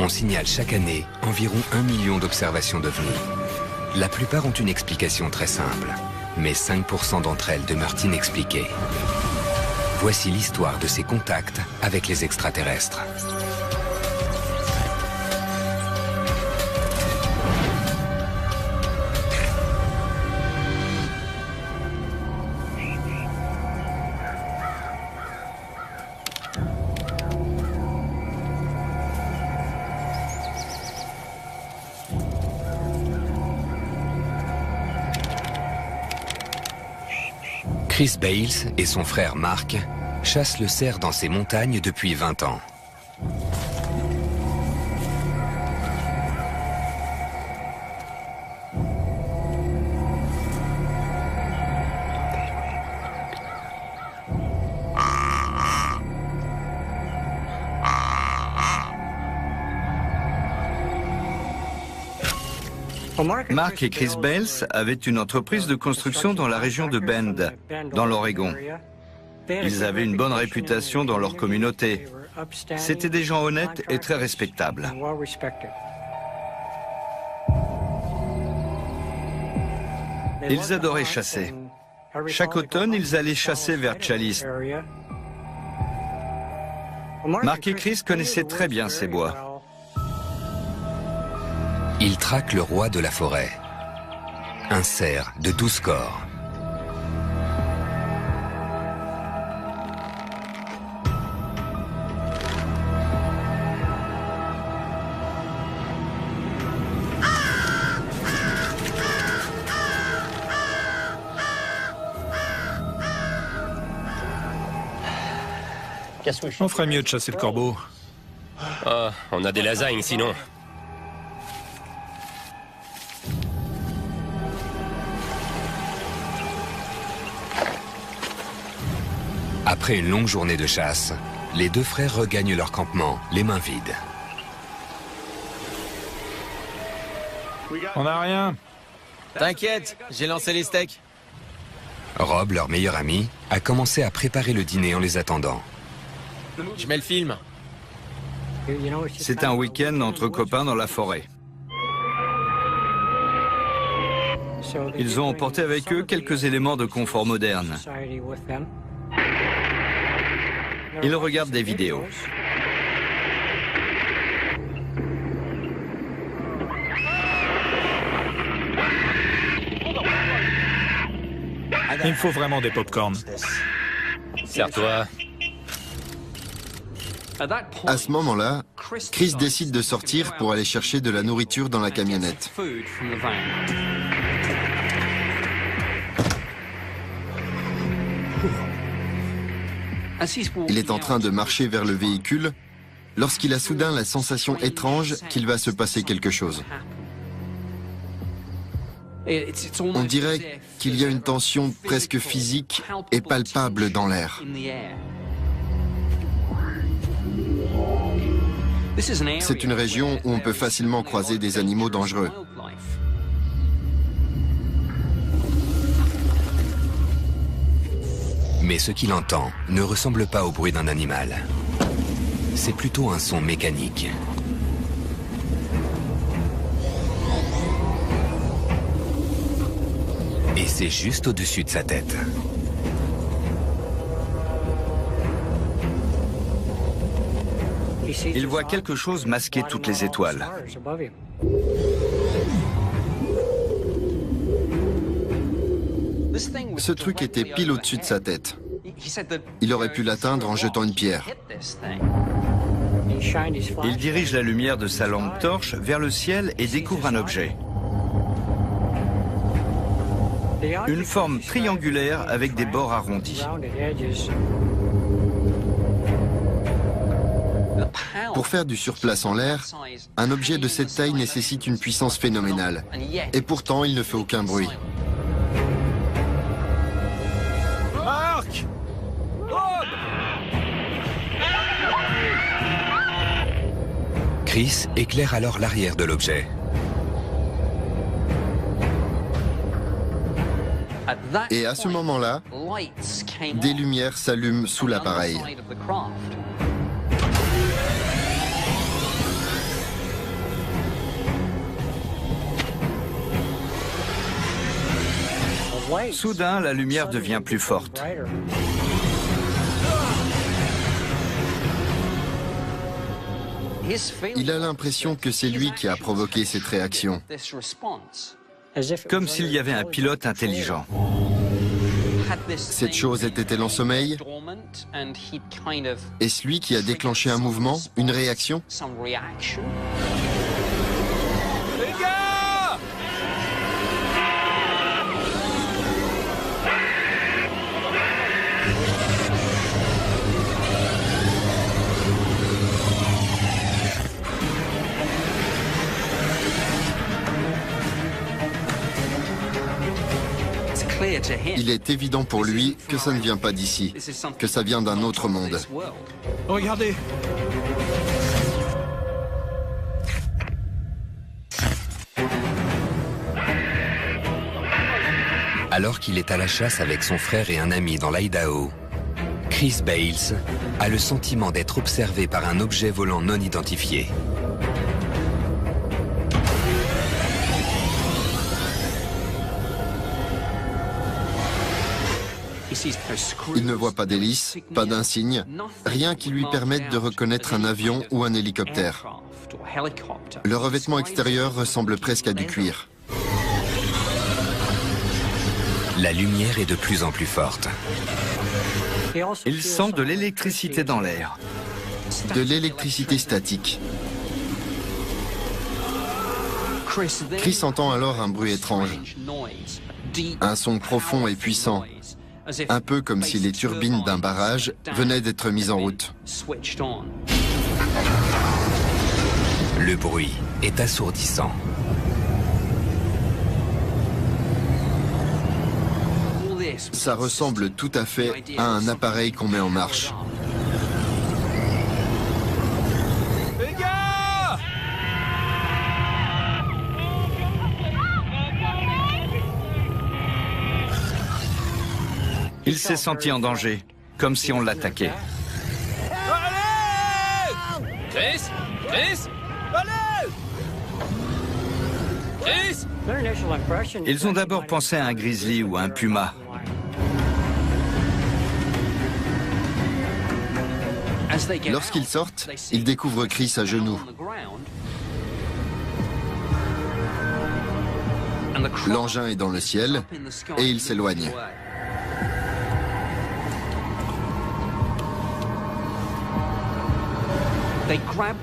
On signale chaque année environ 1 million d'observations d'OVNI. La plupart ont une explication très simple, mais 5% d'entre elles demeurent inexpliquées. Voici l'histoire de ces contacts avec les extraterrestres. Chris Bales et son frère Mark chassent le cerf dans ces montagnes depuis 20 ans. Mark et Chris Bales avaient une entreprise de construction dans la région de Bend, dans l'Oregon. Ils avaient une bonne réputation dans leur communauté. C'étaient des gens honnêtes et très respectables. Ils adoraient chasser. Chaque automne, ils allaient chasser vers Challis. Mark et Chris connaissaient très bien ces bois. Ils traquent le roi de la forêt, un cerf de 12 corps. On ferait mieux de chasser le corbeau. Oh, on a des lasagnes sinon. Après une longue journée de chasse, les deux frères regagnent leur campement, les mains vides. On n'a rien. T'inquiète, j'ai lancé les steaks. Rob, leur meilleur ami, a commencé à préparer le dîner en les attendant. Je mets le film. C'est un week-end entre copains dans la forêt. Ils ont emporté avec eux quelques éléments de confort moderne. Ils regardent des vidéos. Il me faut vraiment des pop-corn. Serre-toi. À ce moment-là, Chris décide de sortir pour aller chercher de la nourriture dans la camionnette. Il est en train de marcher vers le véhicule lorsqu'il a soudain la sensation étrange qu'il va se passer quelque chose. On dirait qu'il y a une tension presque physique et palpable dans l'air. C'est une région où on peut facilement croiser des animaux dangereux. Mais ce qu'il entend ne ressemble pas au bruit d'un animal. C'est plutôt un son mécanique. Et c'est juste au-dessus de sa tête. Il voit quelque chose masquer toutes les étoiles. Ce truc était pile au-dessus de sa tête. Il aurait pu l'atteindre en jetant une pierre. Il dirige la lumière de sa lampe torche vers le ciel et découvre un objet. Une forme triangulaire avec des bords arrondis. Pour faire du surplace en l'air, un objet de cette taille nécessite une puissance phénoménale. Et pourtant, il ne fait aucun bruit. Marc! Chris éclaire alors l'arrière de l'objet. Et à ce moment-là, des lumières s'allument sous l'appareil. Soudain, la lumière devient plus forte. Il a l'impression que c'est lui qui a provoqué cette réaction. Comme s'il y avait un pilote intelligent. Cette chose était-elle en sommeil? Est-ce lui qui a déclenché un mouvement, une réaction? Les gars! Il est évident pour lui que ça ne vient pas d'ici, que ça vient d'un autre monde. Regardez. Alors qu'il est à la chasse avec son frère et un ami dans l'Idaho, Chris Bales a le sentiment d'être observé par un objet volant non identifié. Il ne voit pas d'hélice, pas d'insigne, rien qui lui permette de reconnaître un avion ou un hélicoptère. Le revêtement extérieur ressemble presque à du cuir. La lumière est de plus en plus forte. Il sent de l'électricité dans l'air. De l'électricité statique. Chris entend alors un bruit étrange. Un son profond et puissant. Un peu comme si les turbines d'un barrage venaient d'être mises en route. Le bruit est assourdissant. Ça ressemble tout à fait à un appareil qu'on met en marche. Les gars! Il s'est senti en danger, comme si on l'attaquait. Allez! Chris? Chris? Allez! Chris? Ils ont d'abord pensé à un grizzly ou un puma. Lorsqu'ils sortent, ils découvrent Chris à genoux. L'engin est dans le ciel et il s'éloigne.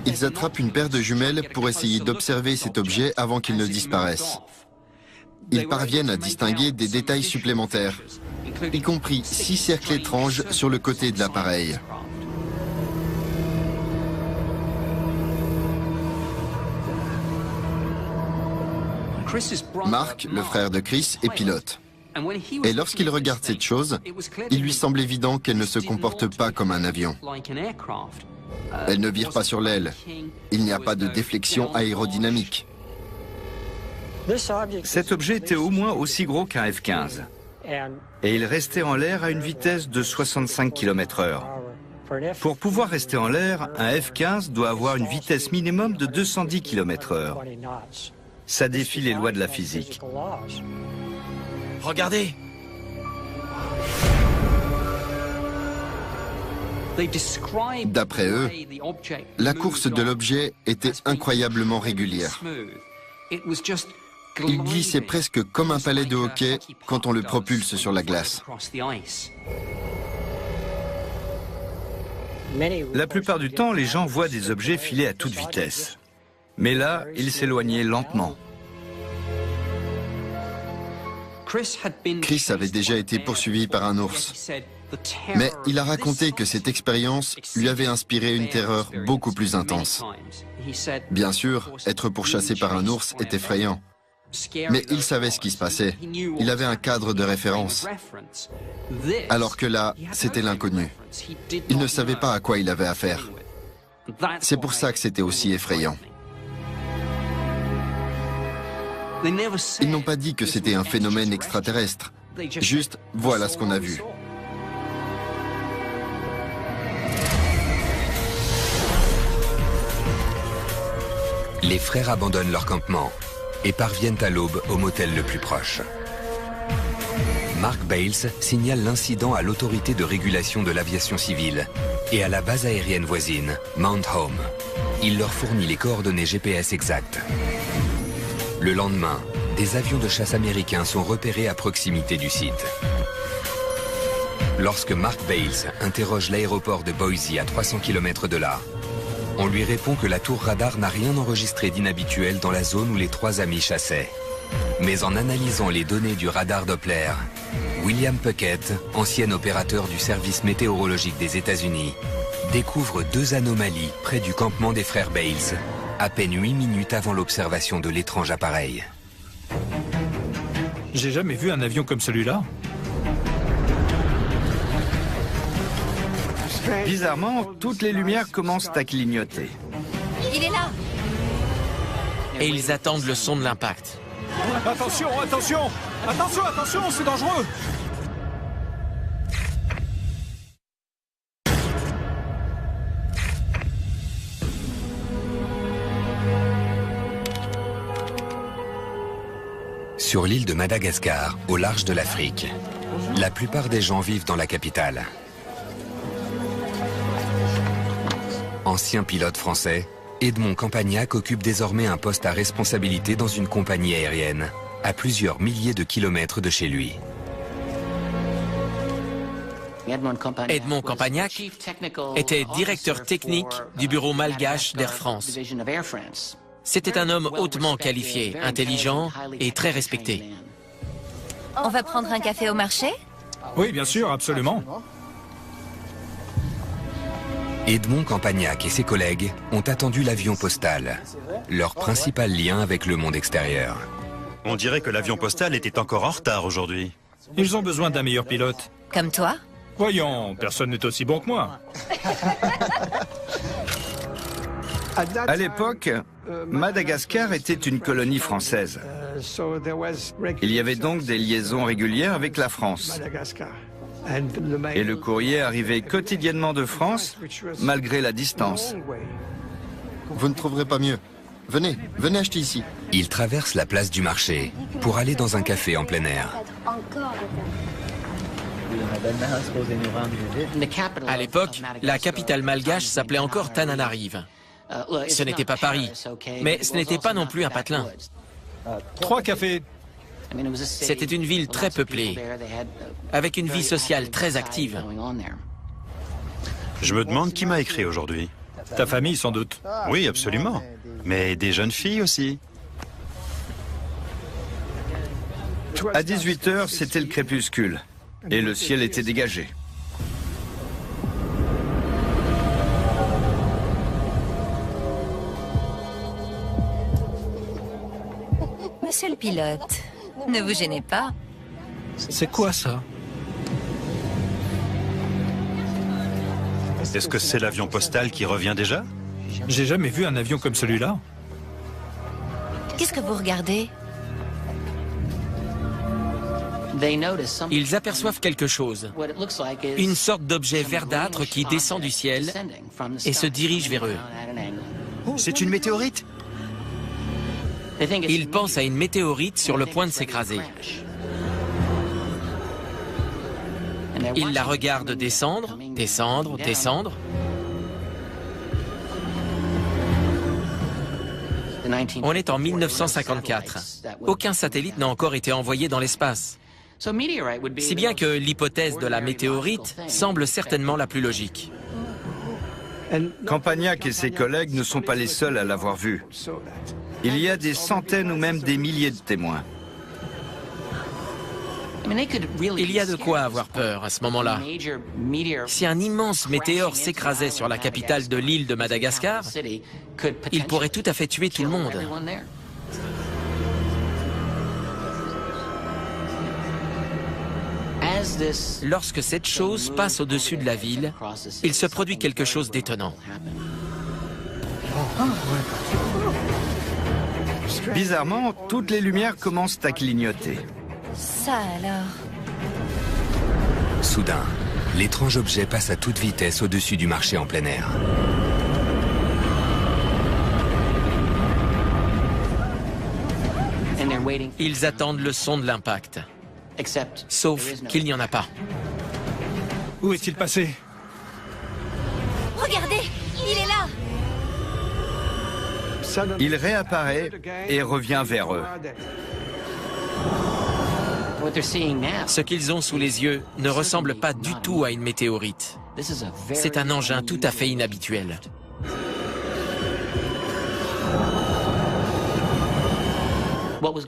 Ils attrapent une paire de jumelles pour essayer d'observer cet objet avant qu'il ne disparaisse. Ils parviennent à distinguer des détails supplémentaires, y compris 6 cercles étranges sur le côté de l'appareil. Mark, le frère de Chris, est pilote. Et lorsqu'il regarde cette chose, il lui semble évident qu'elle ne se comporte pas comme un avion. Elle ne vire pas sur l'aile. Il n'y a pas de déflexion aérodynamique. Cet objet était au moins aussi gros qu'un F-15. Et il restait en l'air à une vitesse de 65 km/h. Pour pouvoir rester en l'air, un F-15 doit avoir une vitesse minimum de 210 km/h. Ça défie les lois de la physique. Regardez! D'après eux, la course de l'objet était incroyablement régulière. Il glissait presque comme un palais de hockey quand on le propulse sur la glace. La plupart du temps, les gens voient des objets filer à toute vitesse. Mais là, il s'éloignait lentement. Chris avait déjà été poursuivi par un ours. Mais il a raconté que cette expérience lui avait inspiré une terreur beaucoup plus intense. Bien sûr, être pourchassé par un ours est effrayant. Mais il savait ce qui se passait. Il avait un cadre de référence. Alors que là, c'était l'inconnu. Il ne savait pas à quoi il avait affaire. C'est pour ça que c'était aussi effrayant. Ils n'ont pas dit que c'était un phénomène extraterrestre. Juste, voilà ce qu'on a vu. Les frères abandonnent leur campement et parviennent à l'aube au motel le plus proche. Mark Bales signale l'incident à l'autorité de régulation de l'aviation civile et à la base aérienne voisine, Mount Home. Il leur fournit les coordonnées GPS exactes. Le lendemain, des avions de chasse américains sont repérés à proximité du site. Lorsque Mark Bales interroge l'aéroport de Boise à 300 km de là, on lui répond que la tour radar n'a rien enregistré d'inhabituel dans la zone où les trois amis chassaient. Mais en analysant les données du radar Doppler, William Puckett, ancien opérateur du service météorologique des États-Unis, découvre deux anomalies près du campement des frères Bales, à peine 8 minutes avant l'observation de l'étrange appareil. J'ai jamais vu un avion comme celui-là. Bizarrement, toutes les lumières commencent à clignoter. Il est là. Et ils attendent le son de l'impact. Attention, attention! Attention, attention, c'est dangereux! Sur l'île de Madagascar, au large de l'Afrique, la plupart des gens vivent dans la capitale. Ancien pilote français, Edmond Campagnac occupe désormais un poste à responsabilité dans une compagnie aérienne, à plusieurs milliers de kilomètres de chez lui. Edmond Campagnac était directeur technique du bureau malgache d'Air France. C'était un homme hautement qualifié, intelligent et très respecté. On va prendre un café au marché? Oui, bien sûr, absolument. Edmond Campagnac et ses collègues ont attendu l'avion postal, leur principal lien avec le monde extérieur. On dirait que l'avion postal était encore en retard aujourd'hui. Ils ont besoin d'un meilleur pilote. Comme toi? Voyons, personne n'est aussi bon que moi. À l'époque, Madagascar était une colonie française. Il y avait donc des liaisons régulières avec la France. Et le courrier arrivait quotidiennement de France, malgré la distance. Vous ne trouverez pas mieux. Venez, venez acheter ici. Ils traversent la place du marché pour aller dans un café en plein air. À l'époque, la capitale malgache s'appelait encore Tananarive. Ce n'était pas Paris, mais ce n'était pas non plus un patelin. 3 cafés. C'était une ville très peuplée, avec une vie sociale très active. Je me demande qui m'a écrit aujourd'hui. Ta famille, sans doute. Oui, absolument. Mais des jeunes filles aussi. À 18 h, c'était le crépuscule. Et le ciel était dégagé. Monsieur le pilote, ne vous gênez pas. C'est quoi ça? Est-ce que c'est l'avion postal qui revient déjà? J'ai jamais vu un avion comme celui-là. Qu'est-ce que vous regardez? Ils aperçoivent quelque chose, une sorte d'objet verdâtre qui descend du ciel et se dirige vers eux. C'est une météorite? Ils pensent à une météorite sur le point de s'écraser. Ils la regardent descendre, descendre, descendre. On est en 1954. Aucun satellite n'a encore été envoyé dans l'espace. Si bien que l'hypothèse de la météorite semble certainement la plus logique. Campagnac et ses collègues ne sont pas les seuls à l'avoir vu. Il y a des centaines ou même des milliers de témoins. Il y a de quoi avoir peur à ce moment-là. Si un immense météore s'écrasait sur la capitale de l'île de Madagascar, il pourrait tout à fait tuer tout le monde. Lorsque cette chose passe au-dessus de la ville, il se produit quelque chose d'étonnant. Bizarrement, toutes les lumières commencent à clignoter. Ça alors. Soudain, l'étrange objet passe à toute vitesse au-dessus du marché en plein air. Ils attendent le son de l'impact. Sauf qu'il n'y en a pas. Où est-il passé? Regardez, il est là. Il réapparaît et revient vers eux. Ce qu'ils ont sous les yeux ne ressemble pas du tout à une météorite. C'est un engin tout à fait inhabituel.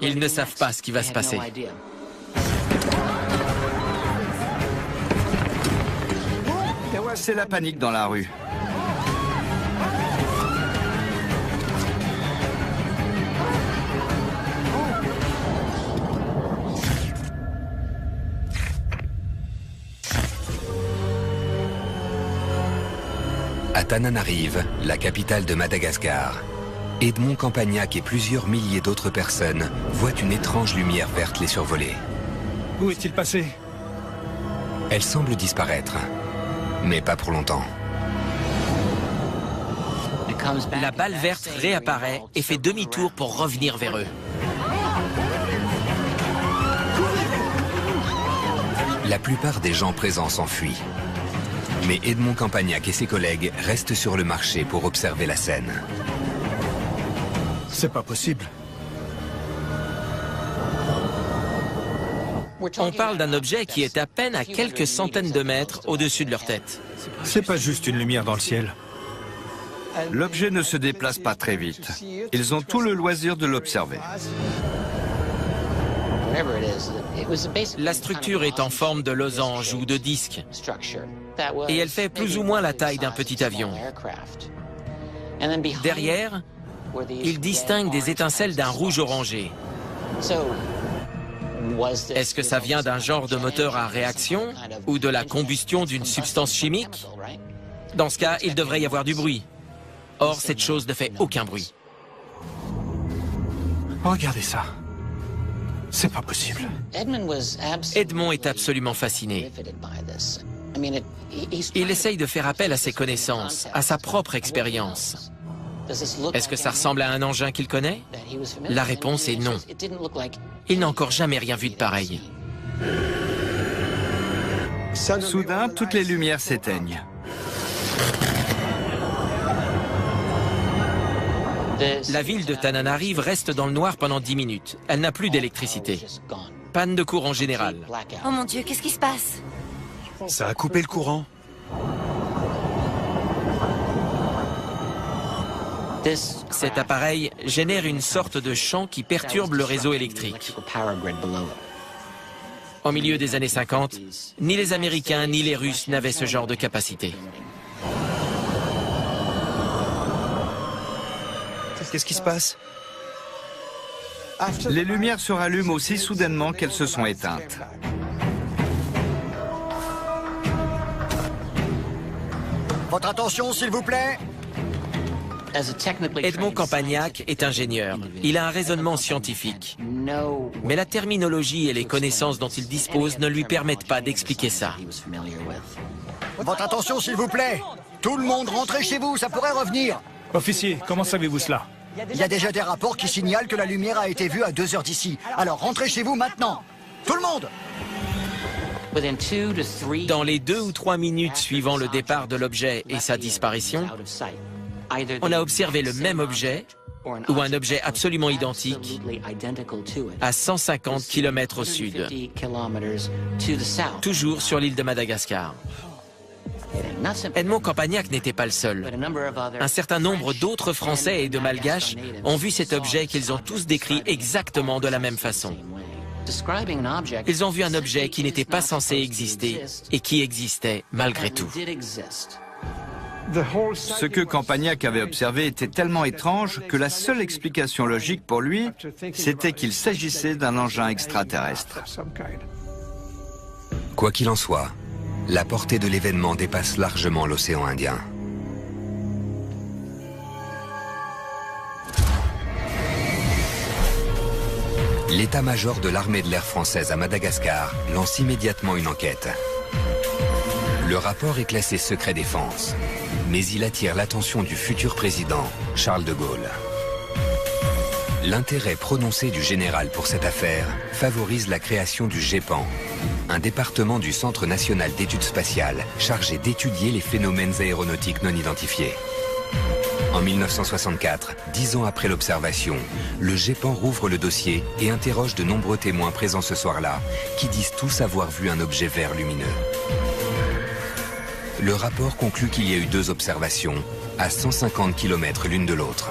Ils ne savent pas ce qui va se passer. C'est la panique dans la rue. À Tananarive, la capitale de Madagascar, Edmond Campagnac et plusieurs milliers d'autres personnes voient une étrange lumière verte les survoler. Où est-il passé? Elle semble disparaître, mais pas pour longtemps. La balle verte réapparaît et fait demi-tour pour revenir vers eux. La plupart des gens présents s'enfuient. Mais Edmond Campagnac et ses collègues restent sur le marché pour observer la scène. C'est pas possible. On parle d'un objet qui est à peine à quelques centaines de mètres au-dessus de leur tête. C'est pas juste une lumière dans le ciel. L'objet ne se déplace pas très vite. Ils ont tout le loisir de l'observer. La structure est en forme de losange ou de disque. Et elle fait plus ou moins la taille d'un petit avion. Derrière, il distingue des étincelles d'un rouge orangé. Est-ce que ça vient d'un genre de moteur à réaction ou de la combustion d'une substance chimique? Dans ce cas, il devrait y avoir du bruit. Or, cette chose ne fait aucun bruit. Regardez ça. C'est pas possible. Edmond est absolument fasciné. Il essaye de faire appel à ses connaissances, à sa propre expérience. Est-ce que ça ressemble à un engin qu'il connaît? La réponse est non. Il n'a encore jamais rien vu de pareil. Soudain, toutes les lumières s'éteignent. La ville de Tananarive reste dans le noir pendant 10 minutes. Elle n'a plus d'électricité. Panne de courant générale. Oh mon Dieu, qu'est-ce qui se passe? Ça a coupé le courant. Cet appareil génère une sorte de champ qui perturbe le réseau électrique. Au milieu des années 50, ni les Américains ni les Russes n'avaient ce genre de capacité. Qu'est-ce qui se passe? Les lumières se rallument aussi soudainement qu'elles se sont éteintes. Votre attention, s'il vous plaît. Edmond Campagnac est ingénieur. Il a un raisonnement scientifique. Mais la terminologie et les connaissances dont il dispose ne lui permettent pas d'expliquer ça. Votre attention, s'il vous plaît. Tout le monde, rentrez chez vous, ça pourrait revenir. Officier, comment savez-vous cela? Il y a déjà des rapports qui signalent que la lumière a été vue à 2 heures d'ici. Alors rentrez chez vous maintenant. Tout le monde! Dans les 2 ou 3 minutes suivant le départ de l'objet et sa disparition, on a observé le même objet ou un objet absolument identique à 150 km au sud, toujours sur l'île de Madagascar. Edmond Campagnac n'était pas le seul. Un certain nombre d'autres Français et de Malgaches ont vu cet objet qu'ils ont tous décrit exactement de la même façon. Ils ont vu un objet qui n'était pas censé exister et qui existait malgré tout. Ce que Campagnac avait observé était tellement étrange que la seule explication logique pour lui, c'était qu'il s'agissait d'un engin extraterrestre. Quoi qu'il en soit, la portée de l'événement dépasse largement l'océan Indien. L'état-major de l'armée de l'air française à Madagascar lance immédiatement une enquête. Le rapport est classé secret défense, mais il attire l'attention du futur président, Charles de Gaulle. L'intérêt prononcé du général pour cette affaire favorise la création du GEPAN, un département du Centre national d'études spatiales chargé d'étudier les phénomènes aéronautiques non identifiés. En 1964, 10 ans après l'observation, le GEPAN rouvre le dossier et interroge de nombreux témoins présents ce soir-là, qui disent tous avoir vu un objet vert lumineux. Le rapport conclut qu'il y a eu 2 observations, à 150 km l'une de l'autre.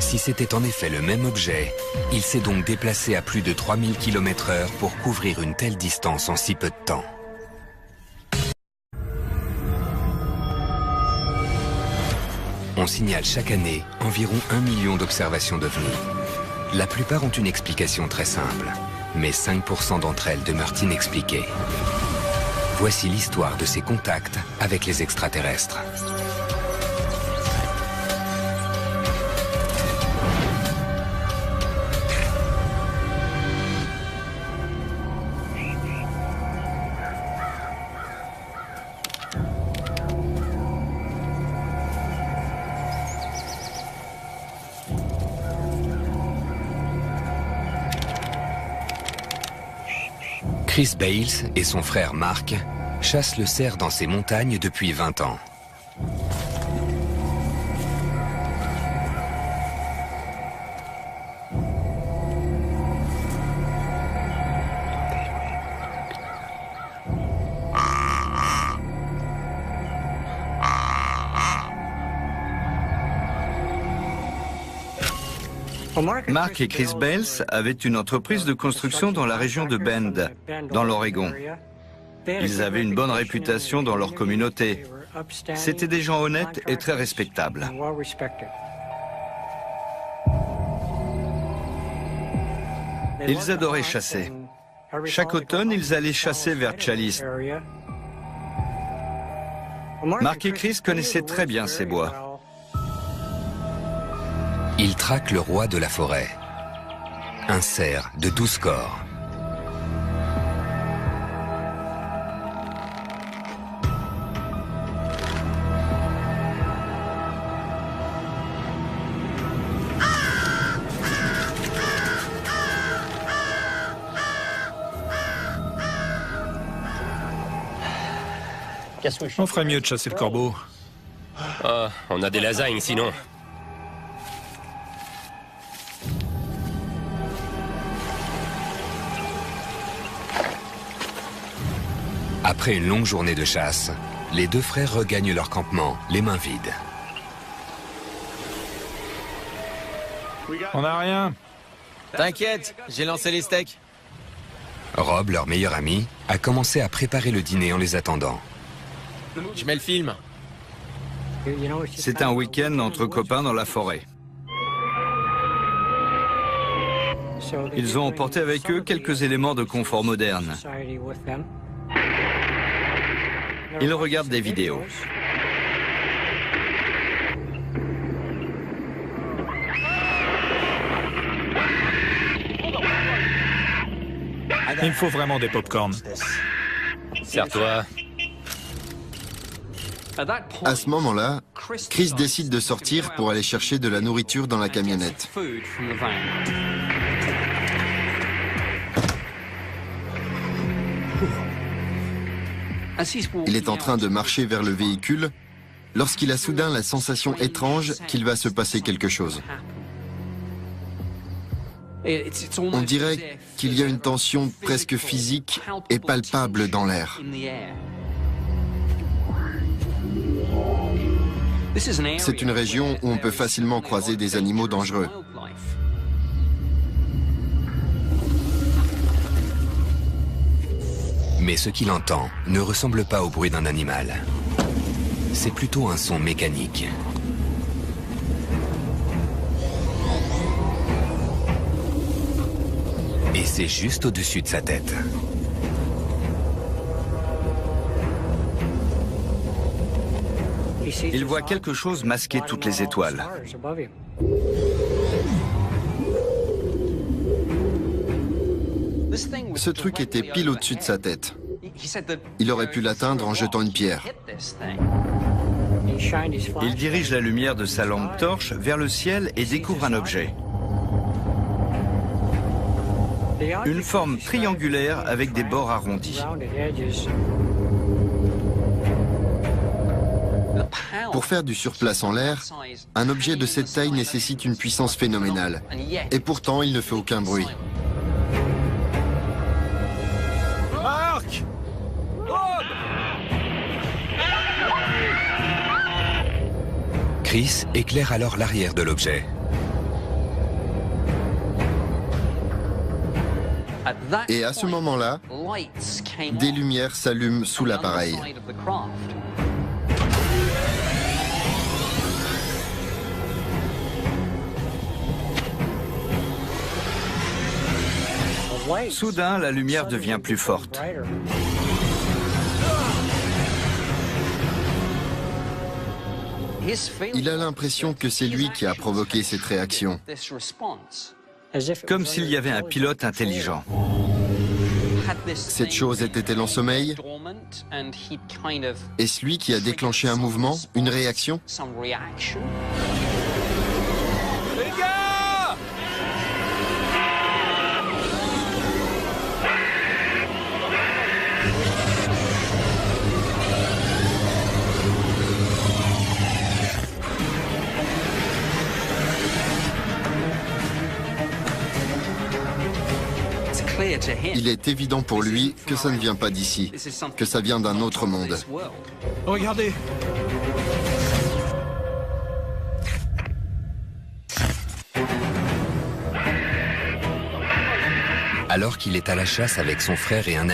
Si c'était en effet le même objet, il s'est donc déplacé à plus de 3000 km/h pour couvrir une telle distance en si peu de temps. On signale chaque année environ 1 million d'observations d'OVNI. La plupart ont une explication très simple, mais 5% d'entre elles demeurent inexpliquées. Voici l'histoire de ces contacts avec les extraterrestres. Chris Bales et son frère Mark chassent le cerf dans ces montagnes depuis 20 ans. Mark et Chris Bales avaient une entreprise de construction dans la région de Bend, dans l'Oregon. Ils avaient une bonne réputation dans leur communauté. C'étaient des gens honnêtes et très respectables. Ils adoraient chasser. Chaque automne, ils allaient chasser vers Challis. Mark et Chris connaissaient très bien ces bois. Ils traquent le roi de la forêt, un cerf de 12 corps. On ferait mieux de chasser le corbeau. Ah, on a des lasagnes sinon. Après une longue journée de chasse, les 2 frères regagnent leur campement, les mains vides. On n'a rien. T'inquiète, j'ai lancé les steaks. Rob, leur meilleur ami, a commencé à préparer le dîner en les attendant. Je mets le film. C'est un week-end entre copains dans la forêt. Ils ont emporté avec eux quelques éléments de confort moderne. Ils regardent des vidéos. Il me faut vraiment des pop-corn. Serre-toi. À ce moment-là, Chris décide de sortir pour aller chercher de la nourriture dans la camionnette. Il est en train de marcher vers le véhicule lorsqu'il a soudain la sensation étrange qu'il va se passer quelque chose. On dirait qu'il y a une tension presque physique et palpable dans l'air. C'est une région où on peut facilement croiser des animaux dangereux. Mais ce qu'il entend ne ressemble pas au bruit d'un animal. C'est plutôt un son mécanique. Et c'est juste au-dessus de sa tête. Il voit quelque chose masquer toutes les étoiles. Ce truc était pile au-dessus de sa tête. Il aurait pu l'atteindre en jetant une pierre. Il dirige la lumière de sa lampe torche vers le ciel et découvre un objet. Une forme triangulaire avec des bords arrondis. Pour faire du surplace en l'air, un objet de cette taille nécessite une puissance phénoménale. Et pourtant, il ne fait aucun bruit. Marc! Chris éclaire alors l'arrière de l'objet. Et à ce moment-là, des lumières s'allument sous l'appareil. Soudain, la lumière devient plus forte. Il a l'impression que c'est lui qui a provoqué cette réaction. Comme s'il y avait un pilote intelligent. Cette chose était-elle en sommeil? Est-ce lui qui a déclenché un mouvement, une réaction? Les gars! Il est évident pour lui que ça ne vient pas d'ici, que ça vient d'un autre monde. Regardez! Alors qu'il est à la chasse avec son frère et un ami,